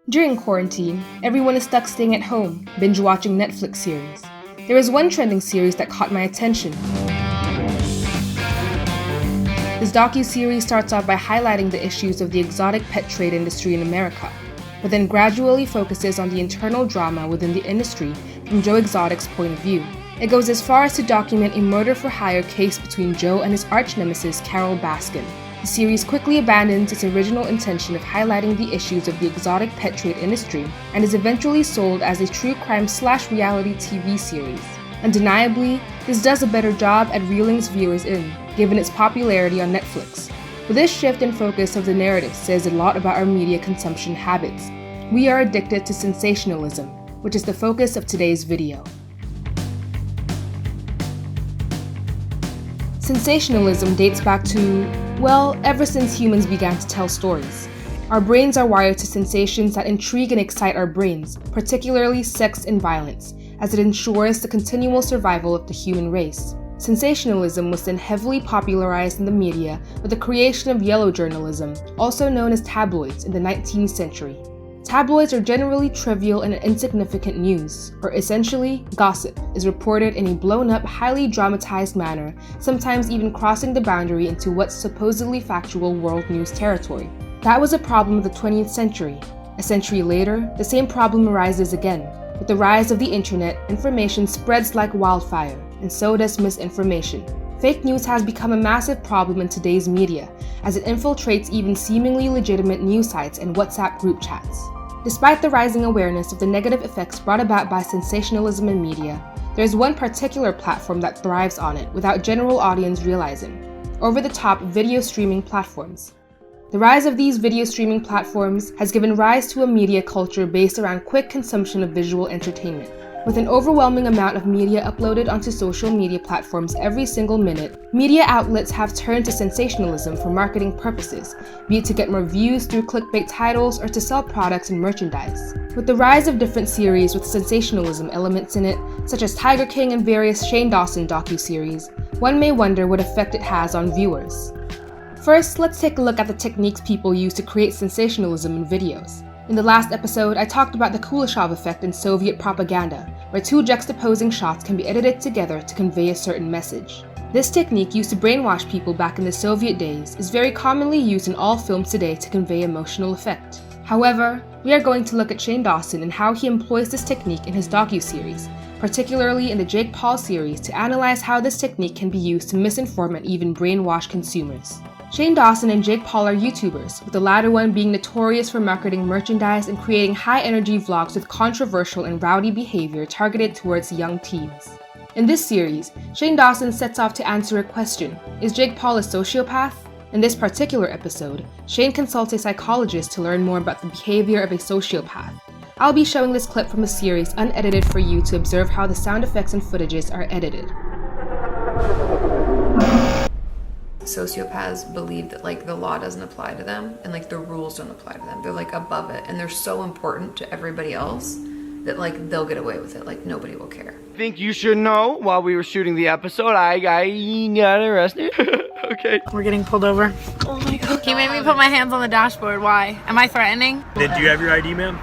During quarantine, everyone is stuck staying at home, binge-watching Netflix series. There is one trending series that caught my attention. This docu-series starts off by highlighting the issues of the exotic pet trade industry in America, but then gradually focuses on the internal drama within the industry from Joe Exotic's point of view. It goes as far as to document a murder-for-hire case between Joe and his arch-nemesis Carol Baskin. The series quickly abandons its original intention of highlighting the issues of the exotic pet trade industry and is eventually sold as a true crime/reality TV series. Undeniably, this does a better job at reeling its viewers in, given its popularity on Netflix. But this shift in focus of the narrative says a lot about our media consumption habits. We are addicted to sensationalism, which is the focus of today's video. Sensationalism dates back to, well, ever since humans began to tell stories. Our brains are wired to sensations that intrigue and excite our brains, particularly sex and violence, as it ensures the continual survival of the human race. Sensationalism was then heavily popularized in the media with the creation of yellow journalism, also known as tabloids, in the 19th century. Tabloids are generally trivial and insignificant news, or essentially, gossip is reported in a blown-up, highly dramatized manner, sometimes even crossing the boundary into what's supposedly factual world news territory. That was a problem of the 20th century. A century later, the same problem arises again. With the rise of the internet, information spreads like wildfire, and so does misinformation. Fake news has become a massive problem in today's media, as it infiltrates even seemingly legitimate news sites and WhatsApp group chats. Despite the rising awareness of the negative effects brought about by sensationalism in media, there is one particular platform that thrives on it without general audience realizing: over-the-top video streaming platforms. The rise of these video streaming platforms has given rise to a media culture based around quick consumption of visual entertainment. With an overwhelming amount of media uploaded onto social media platforms every single minute, media outlets have turned to sensationalism for marketing purposes, be it to get more views through clickbait titles or to sell products and merchandise. With the rise of different series with sensationalism elements in it, such as Tiger King and various Shane Dawson docu-series, one may wonder what effect it has on viewers. First, let's take a look at the techniques people use to create sensationalism in videos. In the last episode, I talked about the Kuleshov effect in Soviet propaganda, where two juxtaposing shots can be edited together to convey a certain message. This technique, used to brainwash people back in the Soviet days, is very commonly used in all films today to convey emotional effect. However, we are going to look at Shane Dawson and how he employs this technique in his docu-series, particularly in the Jake Paul series, to analyze how this technique can be used to misinform and even brainwash consumers. Shane Dawson and Jake Paul are YouTubers, with the latter one being notorious for marketing merchandise and creating high-energy vlogs with controversial and rowdy behavior targeted towards young teens. In this series, Shane Dawson sets off to answer a question: is Jake Paul a sociopath? In this particular episode, Shane consults a psychologist to learn more about the behavior of a sociopath. I'll be showing this clip from a series unedited for you to observe how the sound effects and footages are edited. Sociopaths believe that the law doesn't apply to them and the rules don't apply to them. They're above it, and they're so important to everybody else that they'll get away with it. Nobody will care. I think you should know, while we were shooting the episode, I got arrested. Okay. We're getting pulled over. Oh my god. He made me put my hands on the dashboard. Why? Am I threatening? Do you have your ID, ma'am?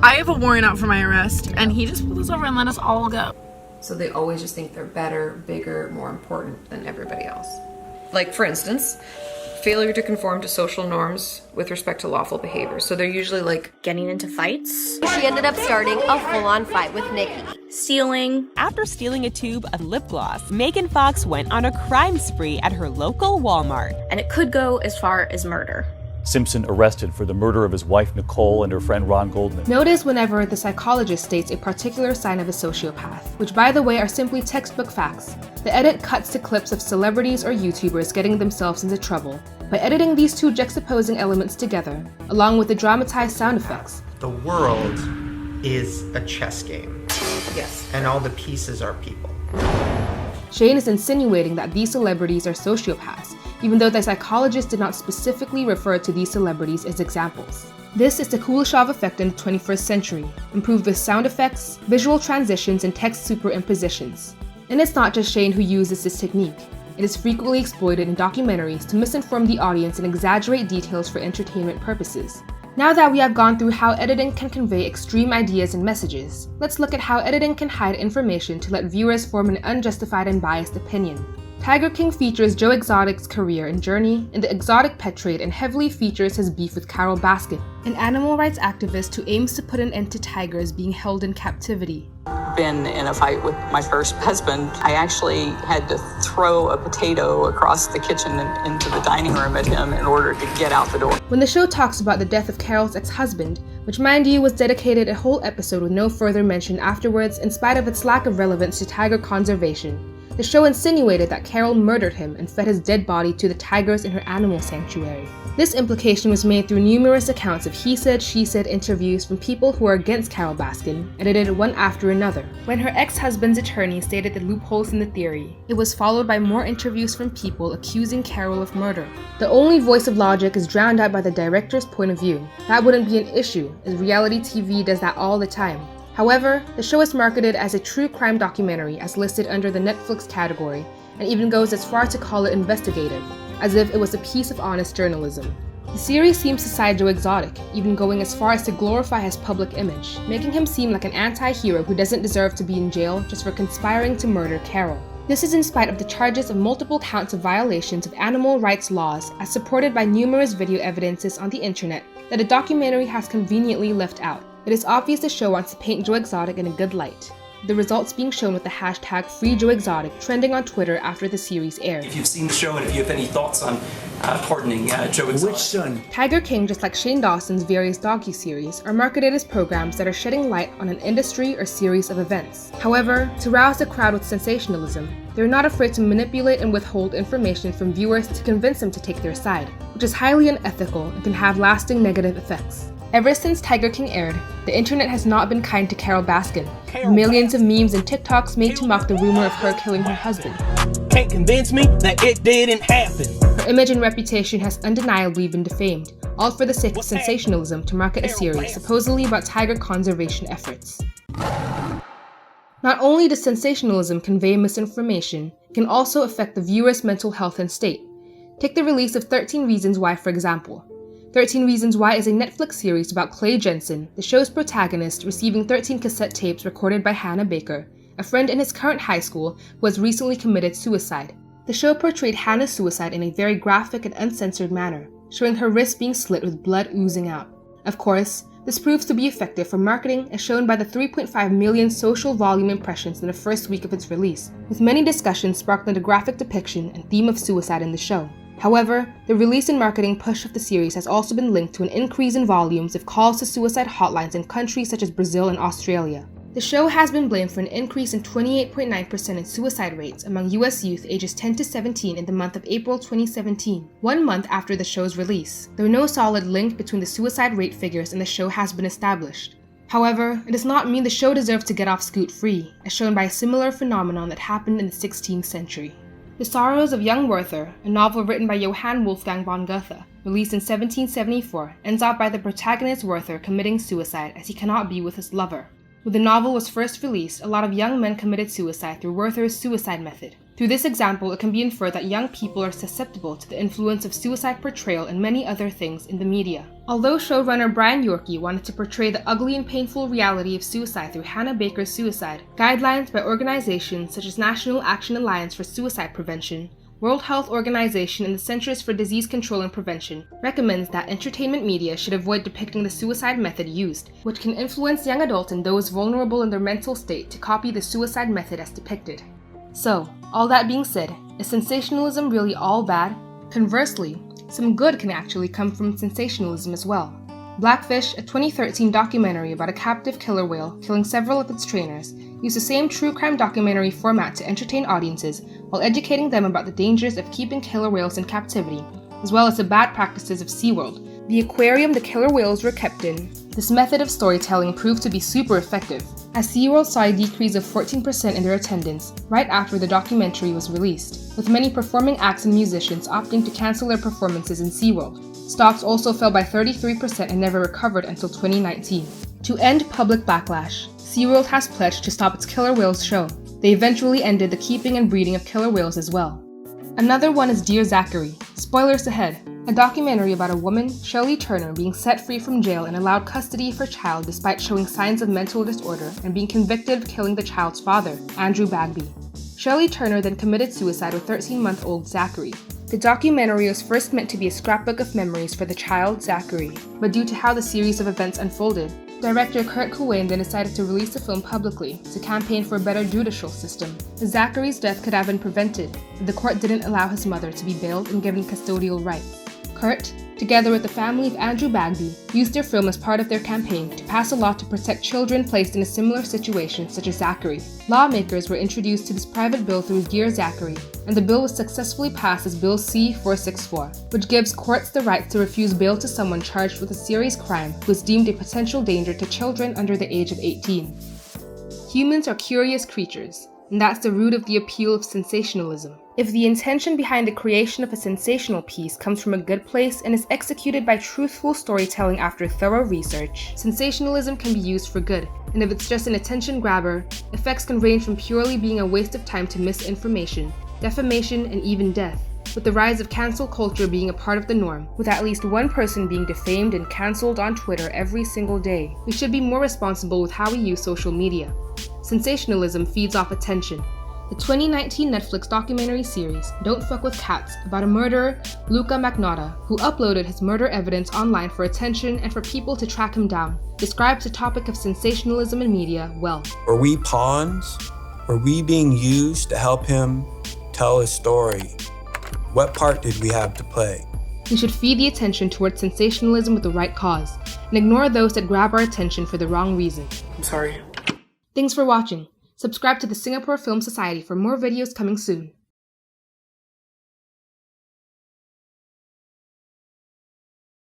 I have a warrant out for my arrest, and he just pulled us over and let us all go. So they always just think they're better, bigger, more important than everybody else. For instance, failure to conform to social norms with respect to lawful behavior. So they're usually getting into fights. She ended up starting a full-on fight with Nikki. Stealing. After stealing a tube of lip gloss, Megan Fox went on a crime spree at her local Walmart. And it could go as far as murder. Simpson arrested for the murder of his wife Nicole and her friend Ron Goldman. Notice whenever the psychologist states a particular sign of a sociopath, which by the way are simply textbook facts. The edit cuts to clips of celebrities or YouTubers getting themselves into trouble. By editing these two juxtaposing elements together, along with the dramatized sound effects, the world is a chess game. yes. And all the pieces are people. Shane is insinuating that these celebrities are sociopaths, even though the psychologist did not specifically refer to these celebrities as examples. This is the Kuleshov effect in the 21st century, improved with sound effects, visual transitions, and text superimpositions. And it's not just Shane who uses this technique. It is frequently exploited in documentaries to misinform the audience and exaggerate details for entertainment purposes. Now that we have gone through how editing can convey extreme ideas and messages, let's look at how editing can hide information to let viewers form an unjustified and biased opinion. Tiger King features Joe Exotic's career and journey in the exotic pet trade and heavily features his beef with Carole Baskin, an animal rights activist who aims to put an end to tigers being held in captivity. Been in a fight with my first husband. I actually had to throw a potato across the kitchen and into the dining room at him in order to get out the door. When the show talks about the death of Carole's ex-husband, which mind you was dedicated a whole episode with no further mention afterwards in spite of its lack of relevance to tiger conservation, the show insinuated that Carole murdered him and fed his dead body to the tigers in her animal sanctuary. This implication was made through numerous accounts of he said, she said interviews from people who are against Carole Baskin, edited one after another. When her ex-husband's attorney stated the loopholes in the theory, it was followed by more interviews from people accusing Carole of murder. The only voice of logic is drowned out by the director's point of view. That wouldn't be an issue, as reality TV does that all the time. However, the show is marketed as a true crime documentary as listed under the Netflix category, and even goes as far to call it investigative, as if it was a piece of honest journalism. The series seems to side Joe Exotic, even going as far as to glorify his public image, making him seem like an anti-hero who doesn't deserve to be in jail just for conspiring to murder Carole. This is in spite of the charges of multiple counts of violations of animal rights laws as supported by numerous video evidences on the internet that the documentary has conveniently left out. It is obvious the show wants to paint Joe Exotic in a good light, the results being shown with the hashtag #FreeJoeExotic trending on Twitter after the series aired. If you've seen the show and if you have any thoughts on pardoning Joe Exotic. Which son? Tiger King, just like Shane Dawson's various docu-series, are marketed as programs that are shedding light on an industry or series of events. However, to rouse the crowd with sensationalism, they're not afraid to manipulate and withhold information from viewers to convince them to take their side, which is highly unethical and can have lasting negative effects. Ever since Tiger King aired, the internet has not been kind to Carole Baskin, with millions of memes and TikToks made to mock the rumor of her killing her husband. Can't convince me that it didn't happen. Her image and reputation has undeniably been defamed, all for the sake of sensationalism to market a series supposedly about tiger conservation efforts. Not only does sensationalism convey misinformation, it can also affect the viewer's mental health and state. Take the release of 13 Reasons Why, for example. 13 Reasons Why is a Netflix series about Clay Jensen, the show's protagonist, receiving 13 cassette tapes recorded by Hannah Baker, a friend in his current high school who has recently committed suicide. The show portrayed Hannah's suicide in a very graphic and uncensored manner, showing her wrist being slit with blood oozing out. Of course, this proves to be effective for marketing as shown by the 3.5 million social volume impressions in the first week of its release, with many discussions sparked on the graphic depiction and theme of suicide in the show. However, the release and marketing push of the series has also been linked to an increase in volumes of calls to suicide hotlines in countries such as Brazil and Australia. The show has been blamed for an increase in 28.9% in suicide rates among US youth ages 10 to 17 in the month of April 2017, 1 month after the show's release, though no solid link between the suicide rate figures and the show has been established. However, it does not mean the show deserves to get off scot-free, as shown by a similar phenomenon that happened in the 16th century. The Sorrows of Young Werther, a novel written by Johann Wolfgang von Goethe, released in 1774, ends out by the protagonist Werther committing suicide as he cannot be with his lover. When the novel was first released, a lot of young men committed suicide through Werther's suicide method. Through this example, it can be inferred that young people are susceptible to the influence of suicide portrayal and many other things in the media. Although showrunner Brian Yorkey wanted to portray the ugly and painful reality of suicide through Hannah Baker's suicide, guidelines by organizations such as National Action Alliance for Suicide Prevention, World Health Organization, and the Centers for Disease Control and Prevention recommends that entertainment media should avoid depicting the suicide method used, which can influence young adults and those vulnerable in their mental state to copy the suicide method as depicted. So, all that being said, is sensationalism really all bad? Conversely, some good can actually come from sensationalism as well. Blackfish, a 2013 documentary about a captive killer whale killing several of its trainers, used the same true crime documentary format to entertain audiences while educating them about the dangers of keeping killer whales in captivity, as well as the bad practices of SeaWorld, the aquarium the killer whales were kept in. This method of storytelling proved to be super effective, as SeaWorld saw a decrease of 14% in their attendance right after the documentary was released, with many performing acts and musicians opting to cancel their performances in SeaWorld. Stocks also fell by 33% and never recovered until 2019. To end public backlash, SeaWorld has pledged to stop its killer whales show. They eventually ended the keeping and breeding of killer whales as well. Another one is Dear Zachary. Spoilers ahead. A documentary about a woman, Shirley Turner, being set free from jail and allowed custody of her child despite showing signs of mental disorder and being convicted of killing the child's father, Andrew Bagby. Shirley Turner then committed suicide with 13-month-old Zachary. The documentary was first meant to be a scrapbook of memories for the child, Zachary, but due to how the series of events unfolded, director Kurt Cobain then decided to release the film publicly to campaign for a better judicial system. Zachary's death could have been prevented if the court didn't allow his mother to be bailed and given custodial rights. Kurt, together with the family of Andrew Bagby, used their film as part of their campaign to pass a law to protect children placed in a similar situation such as Zachary. Lawmakers were introduced to this private bill through Dear Zachary, and the bill was successfully passed as Bill C-464, which gives courts the right to refuse bail to someone charged with a serious crime who is deemed a potential danger to children under the age of 18. Humans are curious creatures, and that's the root of the appeal of sensationalism. If the intention behind the creation of a sensational piece comes from a good place and is executed by truthful storytelling after thorough research, sensationalism can be used for good. And if it's just an attention grabber, effects can range from purely being a waste of time to misinformation, defamation, and even death, with the rise of cancel culture being a part of the norm, with at least one person being defamed and cancelled on Twitter every single day. We should be more responsible with how we use social media. Sensationalism feeds off attention. The 2019 Netflix documentary series Don't Fuck With Cats about a murderer, Luca Magnotta, who uploaded his murder evidence online for attention and for people to track him down, describes the topic of sensationalism in media well. Were we pawns? Were we being used to help him tell his story? What part did we have to play? We should feed the attention towards sensationalism with the right cause, and ignore those that grab our attention for the wrong reason. I'm sorry. Thanks for watching. Subscribe to the Singapore Film Society for more videos coming soon.